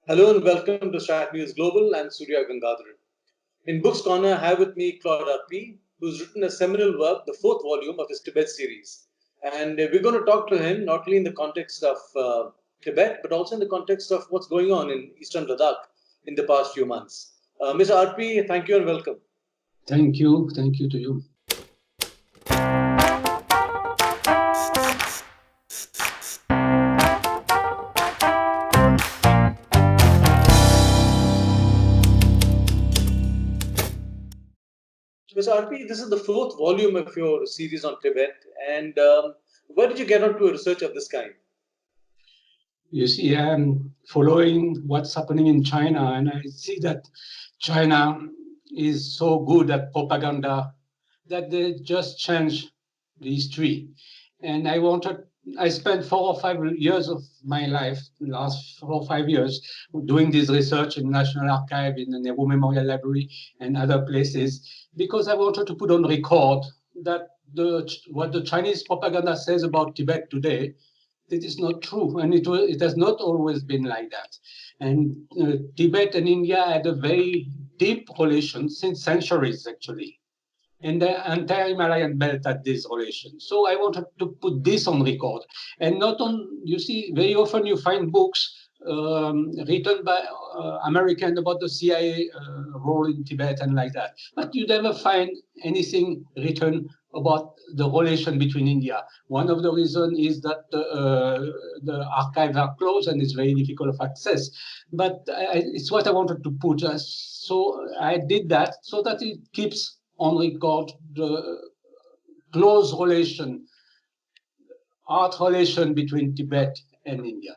Hello and welcome to StratNews Global and Surya Gangadharan. In Books Corner, I have with me Claude Arpi, who's written a seminal work, the fourth volume of his Tibet series. And we're going to talk to him not only in the context of Tibet, but also in the context of what's going on in eastern Ladakh in the past few months. Mr. Arpi, thank you and welcome. Thank you. Thank you to you. Mr. Arpi, this is the fourth volume of your series on Tibet. And where did you get onto a research of this kind? You see, I'm following what's happening in China, and I see that China is so good at propaganda that they just change the history. And I spent 4 or 5 years of my life, the last 4 or 5 years, doing this research in National Archive, in the Nehru Memorial Library, and other places, because I wanted to put on record that what the Chinese propaganda says about Tibet today, it is not true, and it has not always been like that. And Tibet and India had a very deep relation since centuries, actually. And the entire Himalayan belt had this relation. So I wanted to put this on record. And not on, you see, very often you find books written by Americans about the CIA role in Tibet and like that. But you never find anything written about the relation between India. One of the reasons is that the archives are closed and it's very difficult of access. But it's what I wanted to put. So I did that so that it keeps on record the close relation, art relation between Tibet and India.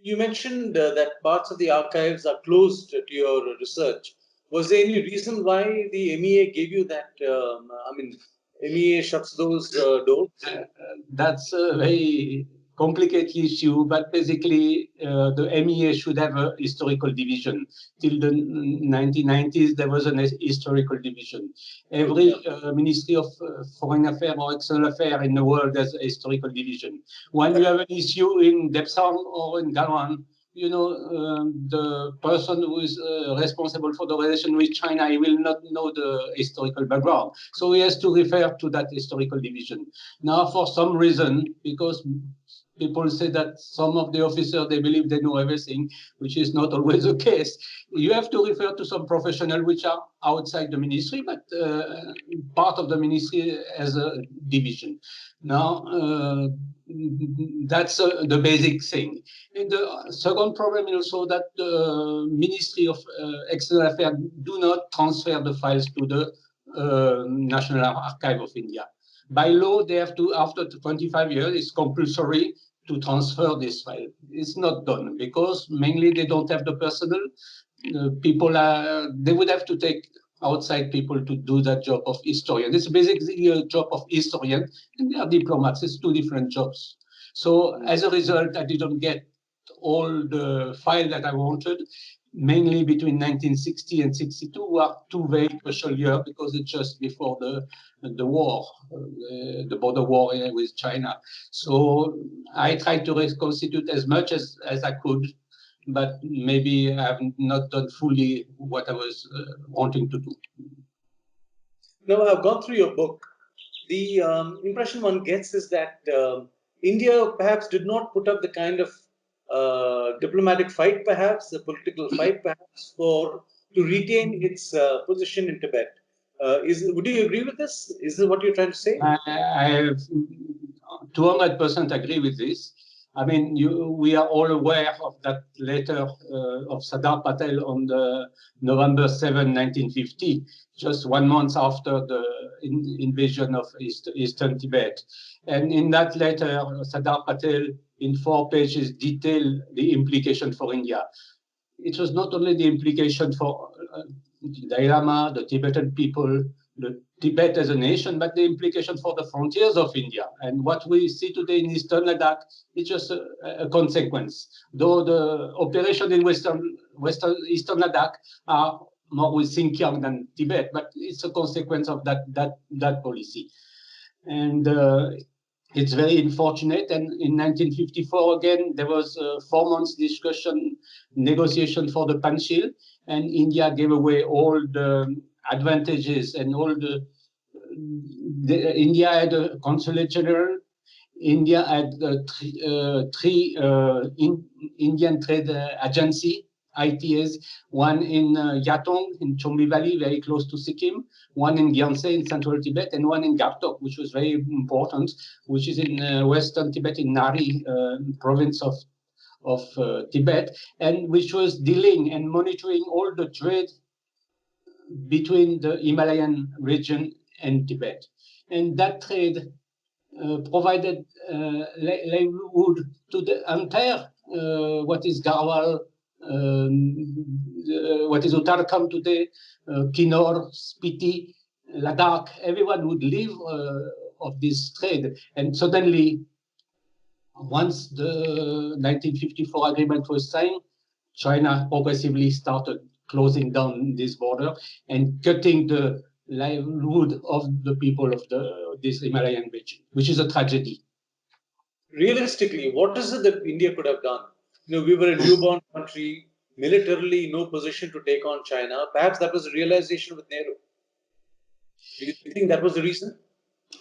You mentioned that parts of the archives are closed to your research. Was there any reason why the MEA gave you that? MEA shuts those doors? That's a very complicated issue, but basically the MEA should have a historical division. Till the 1990s, there was an historical division. Every Ministry of Foreign Affairs or External Affairs in the world has a historical division. When you have an issue in Depsang or in Galwan, you know, the person who is responsible for the relation with China, he will not know the historical background. So he has to refer to that historical division. Now, for some reason, because people say that some of the officers, they believe they know everything, which is not always the case. You have to refer to some professionals which are outside the ministry, but part of the ministry as a division. Now, that's the basic thing. And the second problem is also that the Ministry of External Affairs do not transfer the files to the National Archive of India. By law, they have to, after 25 years, it's compulsory to transfer this file. It's not done because mainly they don't have the personnel. They would have to take outside people to do that job of historian. It's basically a job of historian, and they are diplomats. It's two different jobs. So as a result, I didn't get all the file that I wanted. Mainly between 1960 and 62 were two very crucial years because it's just before the war, the border war with China. So I tried to reconstitute as much as I could, but maybe I have not done fully what I was wanting to do. Now, I've gone through your book. The impression one gets is that India perhaps did not put up the kind of diplomatic fight, perhaps, the political fight, perhaps, to retain its position in Tibet. Would you agree with this? Is this what you're trying to say? I have 200% agree with this. I mean, we are all aware of that letter of Sardar Patel on the November 7, 1950, just 1 month after the invasion of Eastern Tibet. And in that letter, Sardar Patel, in 4 pages, detailed the implication for India. It was not only the implication for the Dalai Lama, the Tibetan people, the Tibet as a nation, but the implication for the frontiers of India. And what we see today in Eastern Ladakh is just a consequence. Though the operation in Eastern Ladakh are more with Xinjiang than Tibet, but it's a consequence of that policy. And it's very unfortunate. And in 1954, again, there was a 4 months negotiation for the Panchil, and India gave away all the advantages and all India had a consulate general. India had three Indian trade agency, ITAs, one in Yatung in Chumbi Valley, very close to Sikkim, one in Gyatse in central Tibet, and one in Gartok, which was very important, which is in western Tibet, in Nari province of Tibet, and which was dealing and monitoring all the trade between the Himalayan region and Tibet. And that trade provided livelihood to the entire what is Garhwal, what is Uttarakhand today, Kinnaur, Spiti, Ladakh. Everyone would live of this trade. And suddenly, once the 1954 agreement was signed, China progressively started closing down this border and cutting the livelihood of the people of this Himalayan region, which is a tragedy. Realistically, what is it that India could have done? We were a newborn country, militarily no position to take on China. Perhaps that was a realization with Nehru. Do you think that was the reason?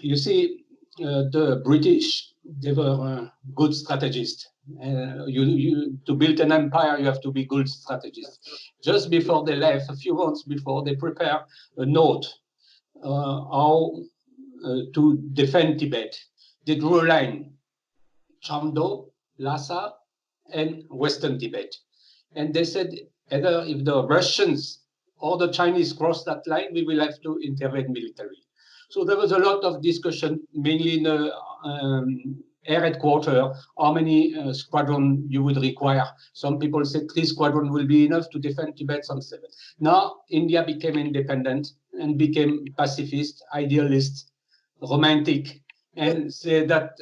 You see, the British, they were good strategists. To build an empire, you have to be good strategists. Just before they left, a few months before, they prepared a note how to defend Tibet. They drew a line, Chamdo, Lhasa, and Western Tibet. And they said, either if the Russians or the Chinese cross that line, we will have to intervene militarily. So there was a lot of discussion, mainly in the air headquarters, how many squadron you would require. Some people said 3 squadrons will be enough to defend Tibet, some 7. Now India became independent and became pacifist, idealist, romantic, and said that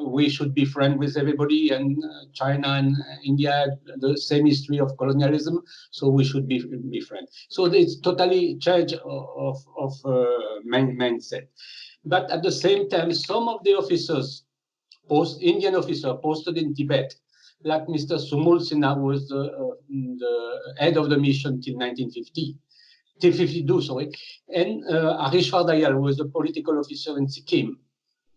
we should be friends with everybody, and China and India had the same history of colonialism, so we should be friends. So it's totally change of mindset. But at the same time, some of the officers, Indian officers posted in Tibet, like Mr. Sumal Sinha, who was the head of the mission till 1950. Till 52, sorry, and Harishwar Dayal, who was a political officer in Sikkim,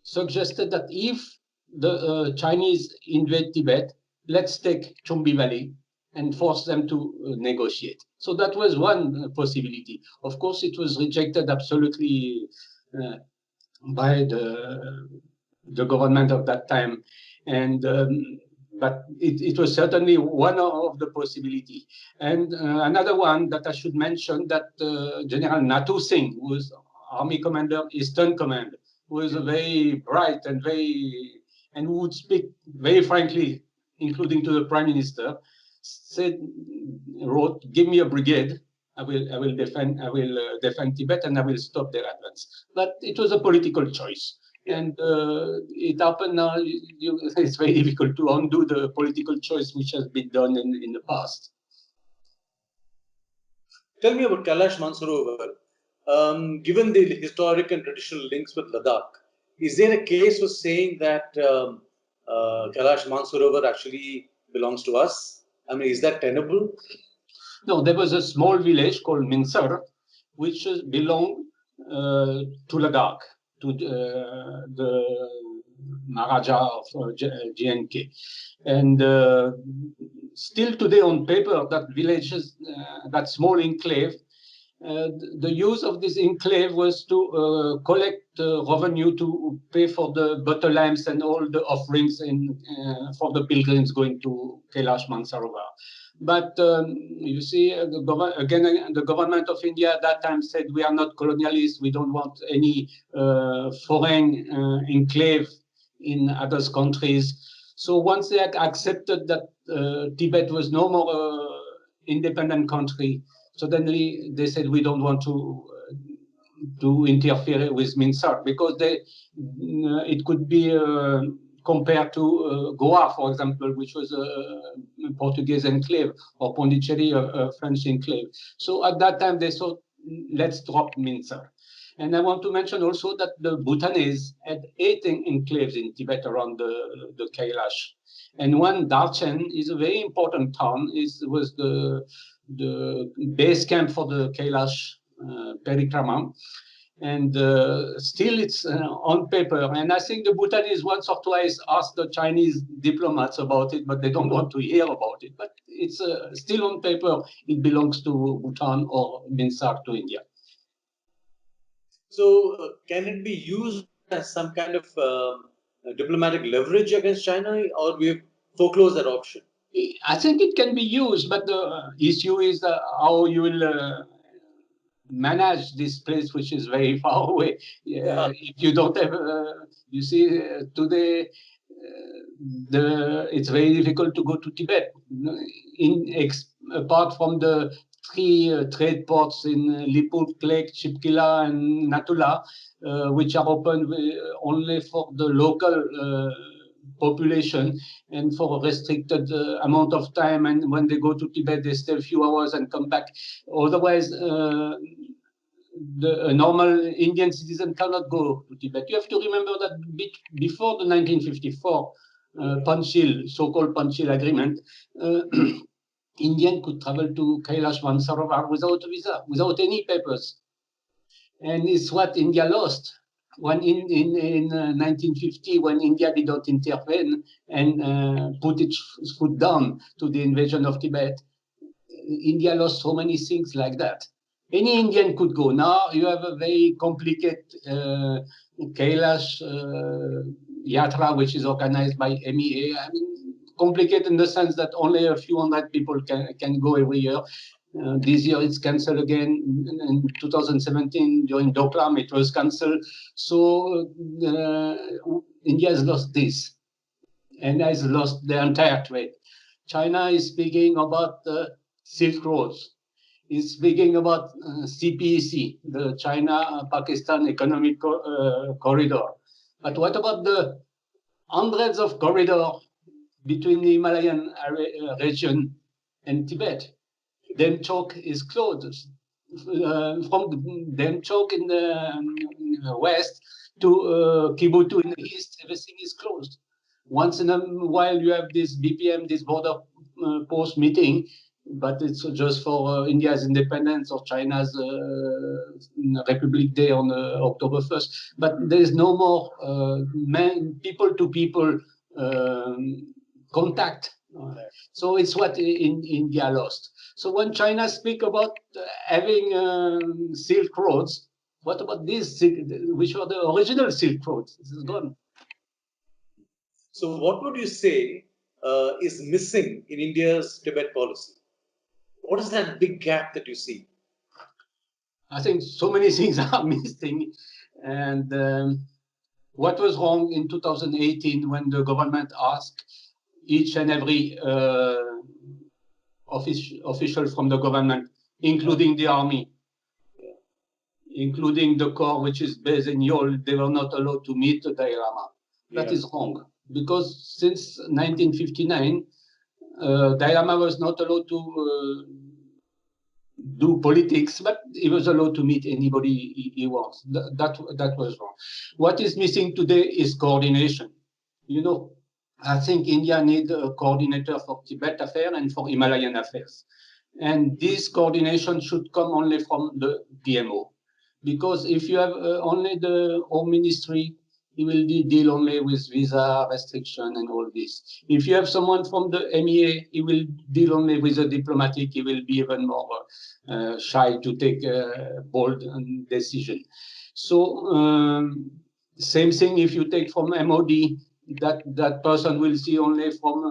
suggested that if the Chinese invade Tibet, let's take Chumbi Valley and force them to negotiate. So that was one possibility. Of course, it was rejected absolutely by the government of that time, and but it was certainly one of the possibility. And another one that I should mention, that General Natu Singh, who was Army Commander, Eastern Command, who was very bright and who would speak very frankly, including to the Prime Minister, wrote, "Give me a brigade. I will defend Tibet, and I will stop their advance." But it was a political choice. And it happened now. It's very difficult to undo the political choice which has been done in the past. Tell me about Kailash Mansarovar. Given the historic and traditional links with Ladakh, is there a case for saying that Kailash Mansarovar actually belongs to us? I mean, is that tenable? No, there was a small village called Minsar, which belonged to Ladakh, to the Maharaja of GNK. And still today on paper, that village, that small enclave, the use of this enclave was to collect revenue to pay for the butter lamps and all the offerings for the pilgrims going to Kailash Mansarovar. But you see, the government of India at that time said, we are not colonialists, we don't want any foreign enclave in other countries. So once they had accepted that Tibet was no more independent country, suddenly they said, we don't want to interfere with Minsar, because it could be compared to Goa, for example, which was a Portuguese enclave, or Pondicherry, a French enclave. So at that time they thought, let's drop Minsar. And I want to mention also that the Bhutanese had 8 enclaves in Tibet around the Kailash. And one, Darchen, is a very important town. Was the base camp for the Kailash parikrama. And still it's on paper. And I think the Bhutanese once or twice asked the Chinese diplomats about it, but they don't want to hear about it. But it's still on paper. It belongs to Bhutan or Minsar to India. So can it be used as some kind of diplomatic leverage against China, or we have foreclosed that option? I think it can be used, but the issue is how you will manage this place, which is very far away. If you don't have, you see, today it's very difficult to go to Tibet. Apart from the 3 trade ports in Liput, Klek, Chipkila, and Natula, which are open only for the local population and for a restricted amount of time. And when they go to Tibet, they stay a few hours and come back. Otherwise, a normal Indian citizen cannot go to Tibet. You have to remember that before the 1954 Panchil, so-called Panchil agreement, Indian could travel to Kailash Mansarovar without a visa, without any papers. And it's what India lost. When in 1950, when India did not intervene and put its foot down to the invasion of Tibet, India lost so many things like that. Any Indian could go. Now you have a very complicated Kailash Yatra, which is organized by MEA. I mean, complicated in the sense that only a few hundred people can go every year. This year it's cancelled again. In 2017, during Doklam, it was cancelled. So India has lost this and has lost the entire trade. China is speaking about Silk Roads. Is speaking about CPEC, the China-Pakistan Economic Corridor. But what about the hundreds of corridors between the Himalayan region and Tibet? Demchok is closed. From Demchok in the west to Kibutu in the east, everything is closed. Once in a while, you have this BPM, this border post meeting, but it's just for India's independence or China's Republic Day on October 1st. But there is no more people-to-people contact. So it's what India lost. So when China speak about having Silk Roads, what about these, which are the original Silk Roads? This is gone. So what would you say is missing in India's Tibet policy? What is that big gap that you see? I think so many things are missing. And what was wrong in 2018 when the government asked each and every official from the government, including the army, including the Corps, which is based in Yol, they were not allowed to meet the Dalai Lama. That is wrong, because since 1959, Dalai Lama was not allowed to do politics, but he was allowed to meet anybody he wants. That was wrong. What is missing today is coordination. You know, I think India needs a coordinator for Tibet affairs and for Himalayan affairs. And this coordination should come only from the PMO. Because if you have only the Home Ministry, he will deal only with visa restriction and all this. If you have someone from the MEA, he will deal only with the diplomatic. He will be even more shy to take a bold decision. So same thing if you take from MOD, that person will see only from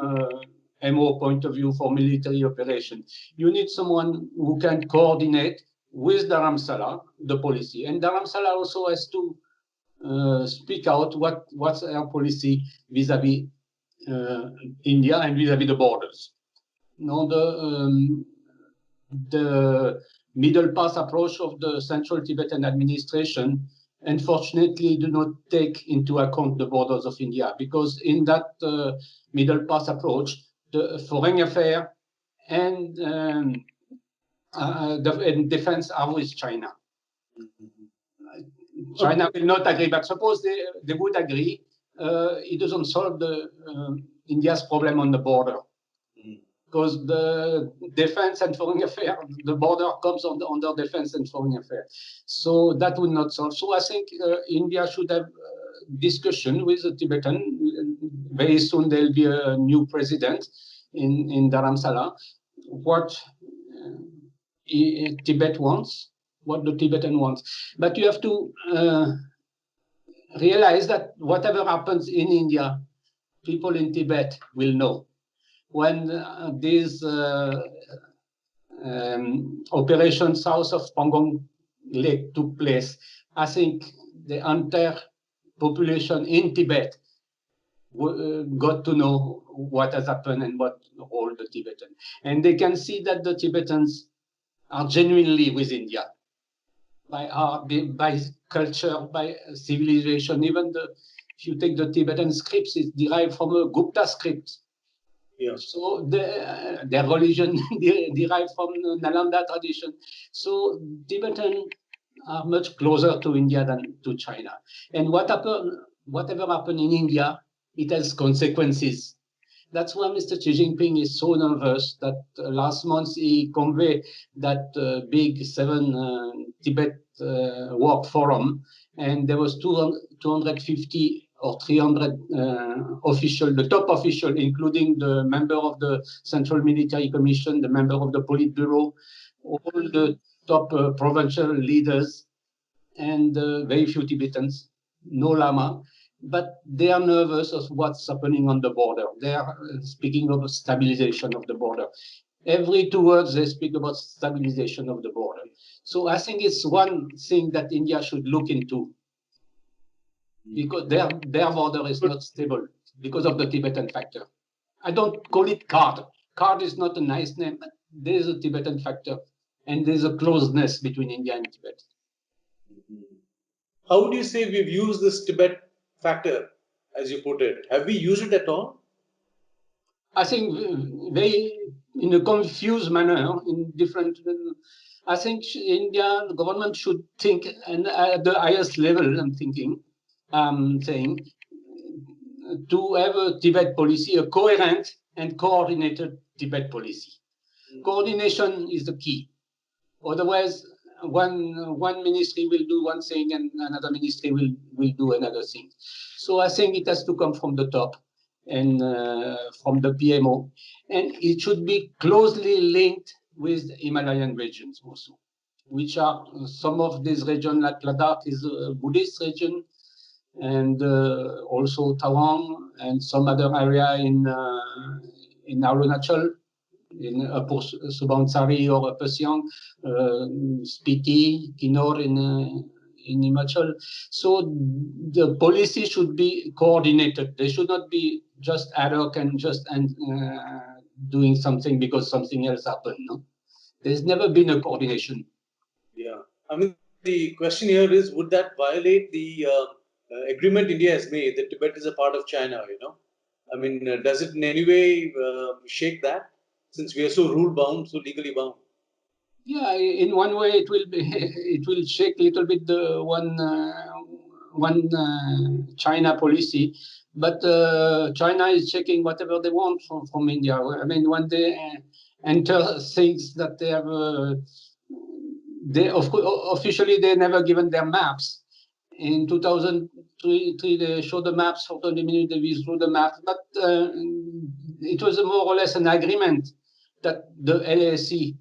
MO point of view for military operation. You need someone who can coordinate with Dharamsala, the policy. And Dharamsala also has to speak out what's our policy vis-a-vis India and vis-a-vis the borders. Now, the middle path approach of the Central Tibetan administration unfortunately do not take into account the borders of India, because in that middle path approach, the foreign affairs and defense are with China. China will not agree, but suppose they would agree, it doesn't solve the India's problem on the border. Because the defense and foreign affairs, the border comes under defense and foreign affairs. So that would not solve. So I think India should have discussion with the Tibetan. Very soon there'll be a new president in Dharamsala. What Tibet wants, what the Tibetan wants. But you have to realize that whatever happens in India, people in Tibet will know. When these operations south of Pangong Lake took place, I think the entire population in Tibet got to know what has happened and what role the Tibetan. And they can see that the Tibetans are genuinely with India by art, by culture, by civilization. Even if you take the Tibetan scripts, it's derived from a Gupta script. Yeah. So their religion derived from the Nalanda tradition. So Tibetan are much closer to India than to China. And whatever happened in India, it has consequences. That's why Mr. Xi Jinping is so nervous that last month he conveyed that big 7 Tibet work forum, and there was 250 or 300 officials, the top official, including the member of the Central Military Commission, the member of the Politburo, all the top provincial leaders, and very few Tibetans, no Lama, but they are nervous of what's happening on the border. They are speaking of stabilization of the border. Every 2 words they speak about stabilization of the border. So I think it's one thing that India should look into, because their border is not stable because of the Tibetan factor. I don't call it card. Card is not a nice name, but there's a Tibetan factor, and there's a closeness between India and Tibet. How would you say we've used this Tibet factor, as you put it? Have we used it at all? I think very in a confused manner, in different. I think India, the government should think, and at the highest level, I'm saying, to have a Tibet policy, a coherent and coordinated Tibet policy. Coordination is the key. Otherwise, one ministry will do one thing and another ministry will do another thing. So I think it has to come from the top and from the PMO, and it should be closely linked with the Himalayan regions also, which are some of these regions, like Ladakh is a Buddhist region, and also Tawang and some other area in Arunachal, in Upper Subansari or Upper Siang, Spiti, Kinnaur in Himachal. So the policy should be coordinated. They should not be just ad hoc and just doing something because something else happened. No? There's never been a coordination. Yeah. I mean, the question here is, would that violate the agreement India has made that Tibet is a part of China, I mean, does it in any way shake that, since we are so rule bound, so legally bound? Yeah, in one way it will be, it will shake a little bit the one China policy, but China is checking whatever they want from India. I mean, when they enter things that they have, officially they never given their maps. In 2003, they showed the maps. For 20 minutes, they withdrew the maps, but it was more or less an agreement that the LAC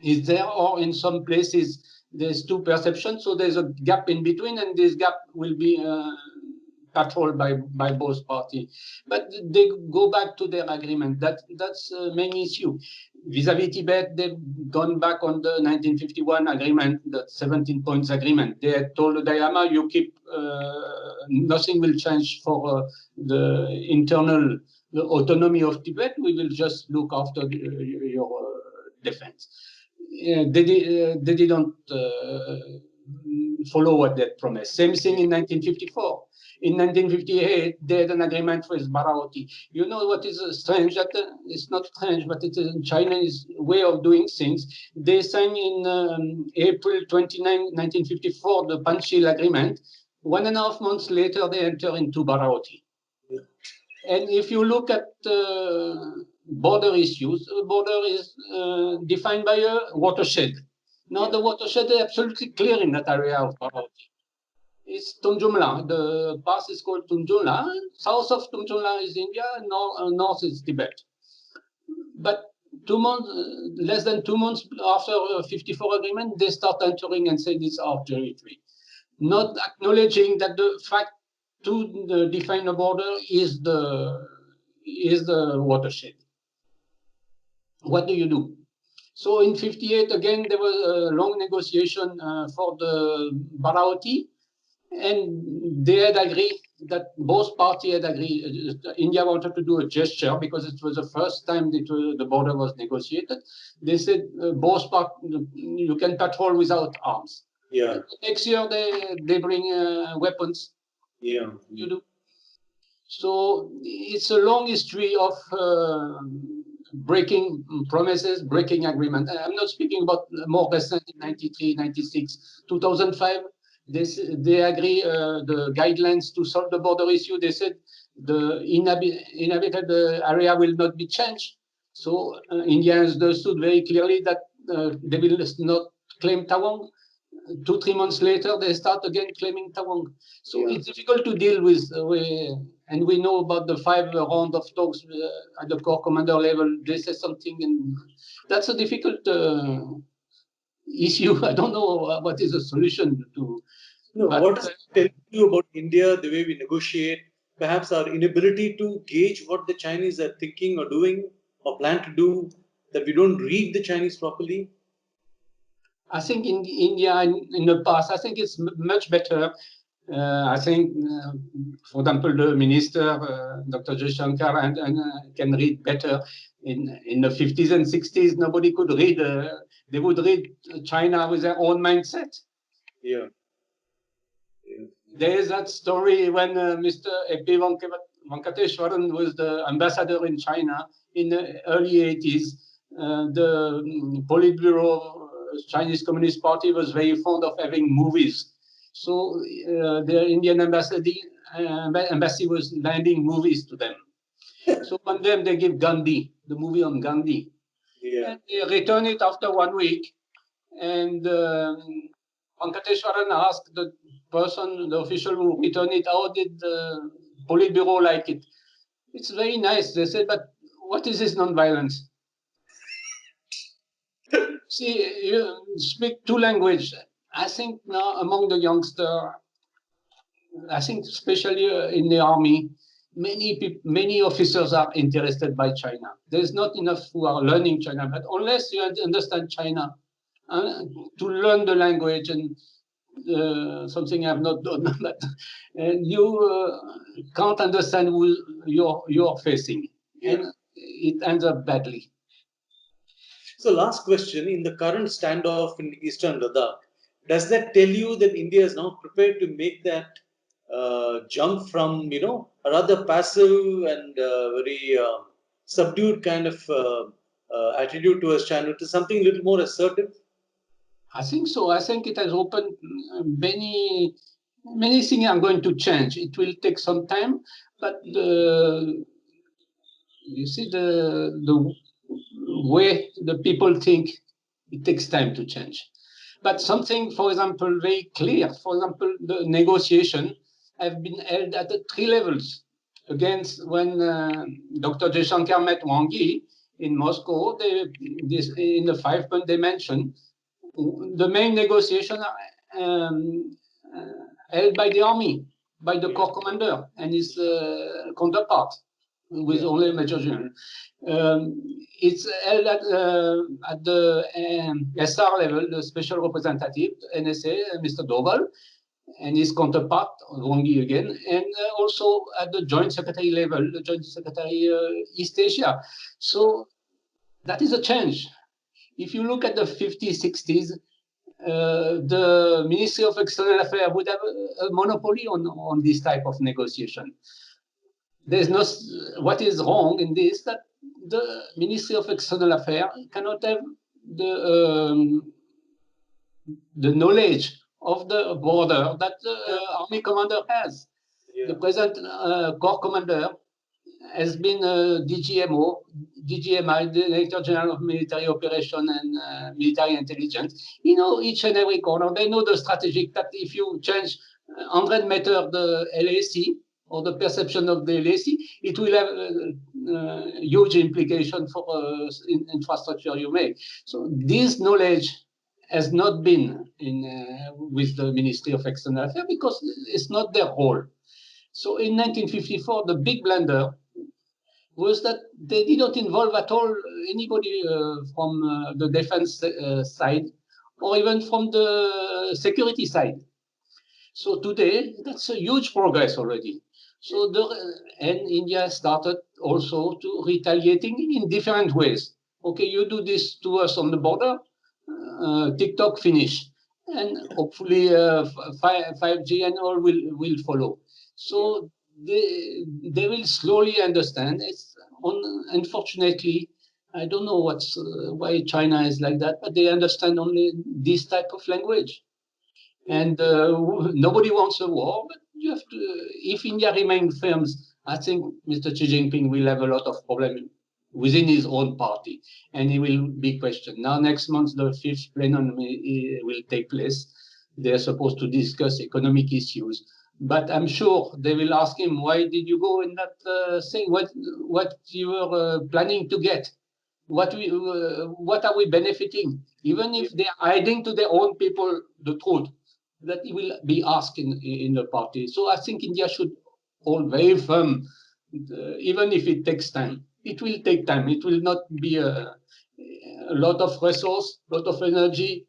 is there, or in some places there's 2 perceptions, so there's a gap in between, and this gap will be patrolled by both parties. But they go back to their agreement. That's the main issue. Vis-a-vis Tibet, they've gone back on the 1951 agreement, the 17 points agreement. They had told the Dalai Lama, you keep, nothing will change for the internal autonomy of Tibet. We will just look after your defense. They didn't follow what they promised. Same thing in 1954. In 1958, they had an agreement with Barawati. You know what is strange? That it's not strange, but it is Chinese way of doing things. They signed in April 29, 1954, the Panchil Agreement. 1.5 months later, they enter into Barawati. And if you look at border issues, border is defined by a watershed. Now, the watershed is absolutely clear in that area of Barawati. It's Tunjumla. The pass is called Tunjumla. South of Tunjumla is India, north is Tibet. But 2 months, less than 2 months after 54 agreement, they start entering and say it's our territory, not acknowledging that the fact to define a border is the watershed. What do you do? So in 58, again, there was a long negotiation for the Barawati, and they had agreed that both parties had agreed. India wanted to do a gesture because it was the first time that the border was negotiated. They said both parties, you can patrol without arms. Yeah. Next year they bring weapons. Yeah. You do. So it's a long history of breaking promises, breaking agreement. I'm not speaking about more recent, 93, 96, 2005. They agree the guidelines to solve the border issue. They said the inhabited area will not be changed. So India understood very clearly that they will not claim Tawang. 2-3 months later, they start again claiming Tawang. So it's difficult to deal with. And we know about the 5 round of talks at the corps commander level. They say something, and that's a difficult issue. I don't know what is the solution to. No, what does it tell you about India, the way we negotiate, perhaps our inability to gauge what the Chinese are thinking or doing or plan to do, that we don't read the Chinese properly? I think in India, in the past, I think it's much better. I think, for example, the minister, Dr. Jaishankar, and can read better. In the 50s and 60s, nobody could read. They would read China with their own mindset. Yeah. There is that story when Mr. A.P. Venkateshwaran was the ambassador in China in the early 80s. The Politburo Chinese Communist Party was very fond of having movies. So the Indian embassy was lending movies to them. So one day they give Gandhi, the movie on Gandhi. Yeah. And they return it after 1 week. And Venkateshwaran asked the person, the official who returned it, how did the Politburo like it? It's very nice. They said, but what is this non-violence? See, you speak 2 languages. I think now among the youngsters, I think especially in the army, many officers are interested by China. There's not enough who are learning China, but unless you understand China, to learn the language and something I've not done, but you can't understand who you're facing, and it ends up badly. So, last question: in the current standoff in eastern Ladakh, does that tell you that India is now prepared to make that jump from a rather passive and very subdued kind of attitude towards China to something a little more assertive? I think so. I think it has opened many things are going to change. It will take some time, but you see the way the people think, it takes time to change. But something, for example, very clear. For example, the negotiation have been held at the 3 levels. Against when Dr. Jaishankar met Wang Yi in Moscow, in the 5 point they mentioned, the main negotiation held by the army, by the corps commander and his counterpart, with only a major general. It's held at the SR level, the special representative, NSA, Mr. Doval, and his counterpart, Wang Yi again, and also at the joint secretary level, the joint secretary East Asia. So that is a change. If you look at the 50s, 60s, the Ministry of External Affairs would have a monopoly on this type of negotiation. There's no, what is wrong in this, that the Ministry of External Affairs cannot have the knowledge of the border that the army commander has. The present corps commander has been DGMO, DGMI, the Director General of Military Operation and Military Intelligence. You know each and every corner. They know the strategic that if you change 100 meters the LAC or the perception of the LAC, it will have huge implication for infrastructure you make. So this knowledge has not been with the Ministry of External Affairs because it's not their role. So in 1954, the big blunder was that they did not involve at all anybody from the defense side or even from the security side. So today, that's a huge progress already. So and India started also to retaliating in different ways. Okay, you do this to us on the border, TikTok finish, and hopefully 5G and all will follow. So they will slowly understand. Unfortunately, I don't know why China is like that, but they understand only this type of language. And nobody wants a war, but you have to. If India remains firm, I think Mr. Xi Jinping will have a lot of problems within his own party, and he will be questioned. Now, next month, the fifth plenary will take place. They're supposed to discuss economic issues, but I'm sure they will ask him, why did you go in that thing? What you were planning to get? What are we benefiting? Even if they are hiding to their own people the truth, that it will be asked in the party. So I think India should hold very firm, even if it takes time. It will take time. It will not be a lot of resource, a lot of energy.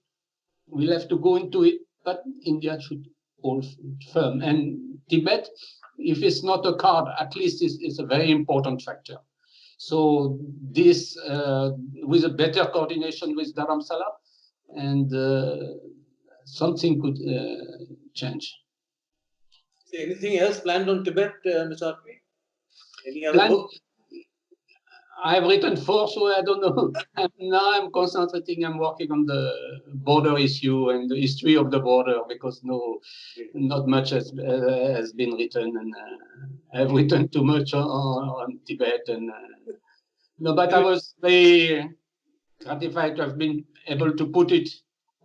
We'll have to go into it, but India should hold firm. And Tibet, if it's not a card, at least it's a very important factor. So this, with a better coordination with Dharamsala, and something could change. So anything else planned on Tibet, Mr. Arpi? Any other book? I've written 4, so I don't know. Now I'm concentrating. I'm working on the border issue and the history of the border because not much has been written, and I've written too much on Tibet. And no, but I was very gratified to have been able to put it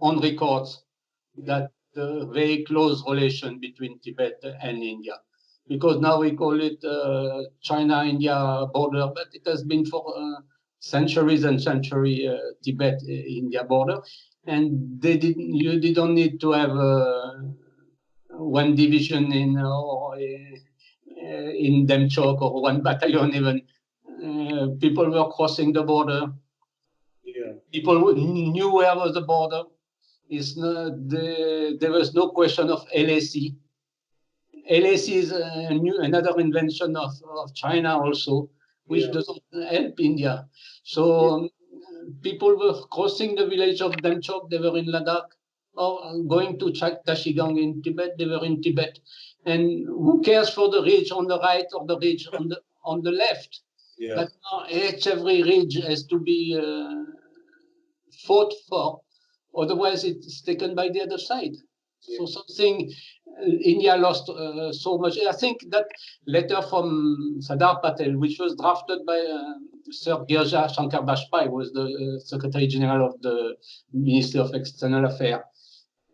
on records that the very close relation between Tibet and India. Because now we call it China-India border, but it has been for centuries and centuries Tibet-India border. And you didn't need to have one division in Demchok or one battalion even. People were crossing the border. Yeah. People knew where was the border. There was no question of LAC. LAC is another invention of China also, which doesn't help India. So people were crossing the village of Demchok, they were in Ladakh, or going to Tashigang in Tibet, they were in Tibet. And who cares for the ridge on the right or the ridge on the left? Yeah. But now every ridge has to be fought for, otherwise it's taken by the other side. So something India lost so much. I think that letter from Sardar Patel, which was drafted by Sir Girja Shankar Bajpai, was the Secretary General of the Ministry of External Affairs,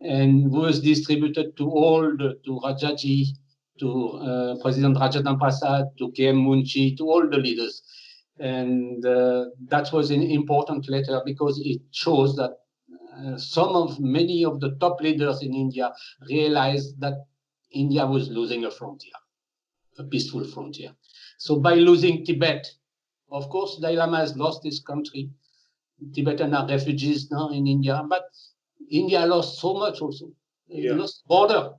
and was distributed to to Rajaji, to President Rajendra Prasad, to KM Munshi, to all the leaders. And that was an important letter because it shows that many of the top leaders in India realized that India was losing a frontier, a peaceful frontier. So by losing Tibet, of course, Dalai Lama has lost his country. Tibetans are refugees now in India, but India lost so much also. It lost border.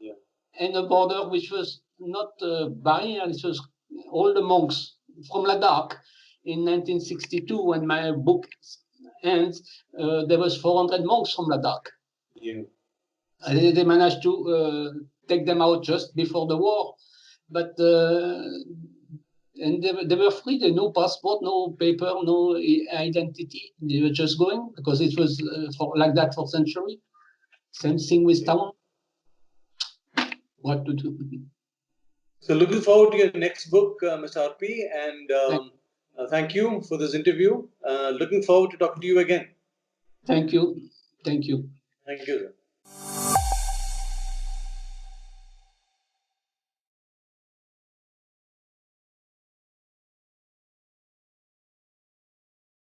Yeah. And a border which was not a barrier, it was all the monks from Ladakh in 1962 when my book and there was 400 monks from Ladakh. Yeah. They managed to take them out just before the war, but and they were free. They no passport, no paper, no identity. They were just going because it was like that for centuries. Same thing with town. What to do? So looking forward to your next book, Mr. Arpi, and thank you for this interview. Looking forward to talking to you again. Thank you. Thank you. Thank you, sir.